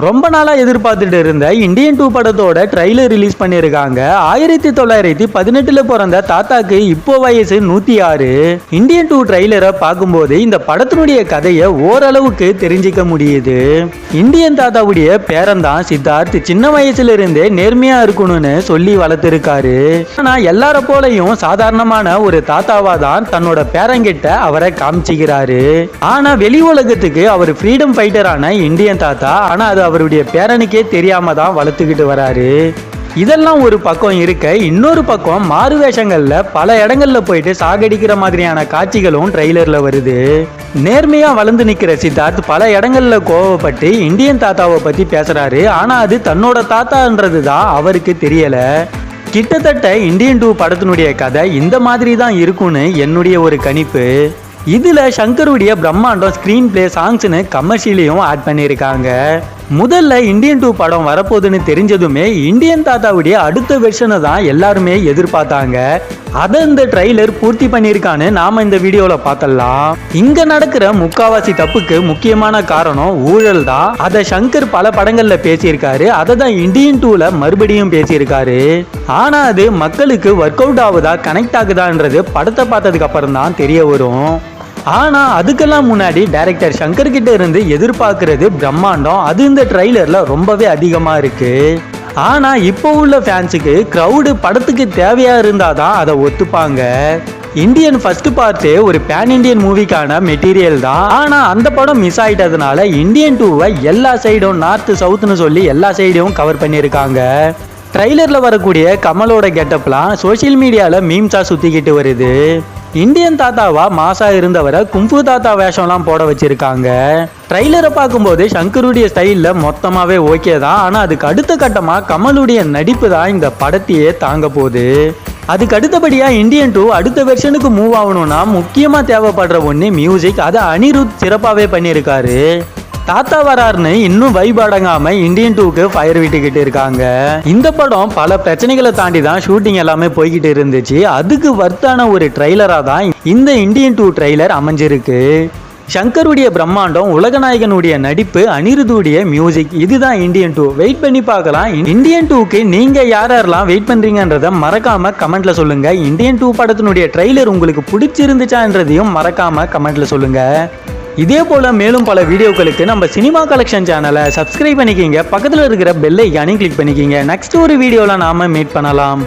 ரொம்ப நாளா எதிர்பார்த்துட்டு இருந்த இந்தியன் 2 படத்தோட ட்ரைலர் ரிலீஸ் பண்ணியிருக்காங்க. 1918 பிறந்த தாத்தாக்கு இப்போ வயசு 106. இந்தியன் 2 ட்ரைலரை பார்க்கும்போது இந்த படத்தினுடைய கதையை ஓரளவுக்கு தெரிஞ்சிக்க முடியுது. இந்தியன் தாத்தாவுடைய பேரன் தான் சித்தார்த். சின்ன வயசுல இருந்தே நேர்மையா இருக்கணும்னு சொல்லி வளர்த்திருக்காரு. ஆனா எல்லார போலையும் சாதாரணமான ஒரு தாத்தாவா தான் தன்னோட பேரங்கிட்ட அவரை காமிச்சிக்கிறாரு. ஆனா வெளி உலகத்துக்கு அவர் ஃப்ரீடம் ஃபைட்டரான இந்தியன் தாத்தா. ஆனா அது அவருடைய பேரனுக்கே தெரியாம தான் வளர்த்துக்கிட்டு வராரு. இதெல்லாம் ஒரு பக்கம் இருக்க, இன்னொரு பக்கம் மாறு வேஷங்கள்ல பல இடங்கள்ல போயிட்டு சாகடிக்கிற மாதிரியான காட்சிகளும் ட்ரெய்லர்ல வருது. நேர்மையா வளர்ந்து நிக்கிற சித்தார்த் பல இடங்கள்ல கோவப்பட்டு இந்தியன் தாத்தாவை பத்தி பேசுறாரு. ஆனா அது தன்னோட தாத்தான்றது தான் அவருக்கு தெரியல. கிட்டத்தட்ட இந்தியன் 2 படத்தினுடைய கதை இந்த மாதிரி தான் இருக்கும்னு என்னுடைய ஒரு கணிப்பு. இதுல சங்கருடைய பிரம்மாண்டம் ஸ்கிரீன் பிளே, சாங்ஸ்னு கமர்ஷியலையும் ஆட் பண்ணியிருக்காங்க. முதல்ல இந்தியன் 2 படம் வரப்போகுதுன்னு தெரிஞ்சதுமே இந்தியன் தாத்தாவுடைய அடுத்த வெர்ஷனை தான் எல்லாருமே எதிர்பார்த்தாங்க. அதை இந்த ட்ரைலர் பூர்த்தி பண்ணியிருக்கான்னு நாம இந்த வீடியோல பார்த்தலாம். இங்க நடக்கிற முக்காவாசி தப்புக்கு முக்கியமான காரணம் ஊழல் தான். அதை சங்கர் பல படங்கள்ல பேசியிருக்காரு. அதை தான் இந்தியன் 2ல மறுபடியும் பேசியிருக்காரு. ஆனா அது மக்களுக்கு ஒர்க் அவுட் ஆகுதா, கனெக்ட் ஆகுதான்றது படத்தை பார்த்ததுக்கு அப்புறம் தான் தெரிய வரும். ஆனா அதுக்கெல்லாம் முன்னாடி டைரக்டர் சங்கர் கிட்ட இருந்து எதிர்பார்க்கிறது பிரம்மாண்டம். அது இந்த ட்ரைலர்ல ரொம்பவே அதிகமா இருக்கு. ஆனா இப்போ உள்ள ஃபேன்ஸுக்கு கிரவுடு படத்துக்கு தேவையா இருந்தாதான் அதை ஒத்துப்பாங்க. இந்தியன் ஃபர்ஸ்ட் பார்ட் ஒரு பேன் இண்டியன் மூவிக்கான மெட்டீரியல் தான். ஆனா அந்த படம் மிஸ் ஆயிட்டதுனால இந்தியன் 2வை எல்லா சைடும் நார்த் சவுத்னு சொல்லி எல்லா சைடையும் கவர் பண்ணியிருக்காங்க. ட்ரைலர்ல வரக்கூடிய கமலோட கெட்டப்லாம் சோசியல் மீடியால மீம்ஸா சுத்திக்கிட்டு வருது. இந்தியன் தாத்தாவா மாசா இருந்தவரை கும்பு தாத்தா வேஷம்லாம் போட வச்சிருக்காங்க. ட்ரைலரை பார்க்கும்போது சங்கருடைய ஸ்டைல்ல மொத்தமாவே ஓகே தான். ஆனா அதுக்கு அடுத்த கட்டமா கமலுடைய நடிப்பு தான் இந்த படத்தையே தாங்க போகுது. அதுக்கு அடுத்தபடியா இந்தியன் 2 அடுத்த வெர்ஷனுக்கு மூவ் ஆகணும்னா முக்கியமா தேவைப்படுற ஒண்ணு மியூசிக். அதை அனிருத் சிறப்பாவே பண்ணியிருக்காரு. தாத்தா வராருன்னு இன்னும் வைப் அடங்காம இந்தியன் 2க்கு ஃபயர் விட்டுக்கிட்டு இருக்காங்க. இந்த படம் பல பிரச்சனைகளை தாண்டி தான் ஷூட்டிங் எல்லாமே போய்கிட்டு இருந்துச்சு. அதுக்கு வர்த்தான ஒரு ட்ரைலரா தான் இந்த இந்தியன் 2 ட்ரைலர் அமைஞ்சிருக்கு. சங்கருடைய பிரம்மாண்டம், உலகநாயகனுடைய நடிப்பு, அனிருதுடைய மியூசிக், இதுதான் இந்தியன் 2. வெயிட் பண்ணி பார்க்கலாம். இந்தியன் 2க்கு நீங்க யாரெல்லாம் வெயிட் பண்றீங்கன்றத மறக்காம கமெண்ட்ல சொல்லுங்க. இந்தியன் 2 படத்தினுடைய ட்ரைலர் உங்களுக்கு பிடிச்சிருந்துச்சான்றதையும் மறக்காம கமெண்ட்ல சொல்லுங்க. இதே போல மேலும் பல வீடியோக்களுக்கு நம்ம சினிமா கலெக்ஷன் சேனலை சப்ஸ்கிரைப் பண்ணிக்கிங்க. பக்கத்தில் இருக்கிற பெல் ஐகானையும் கிளிக் பண்ணிக்கிங்க. நெக்ஸ்ட் ஒரு வீடியோவில் நாம மீட் பண்ணலாம்.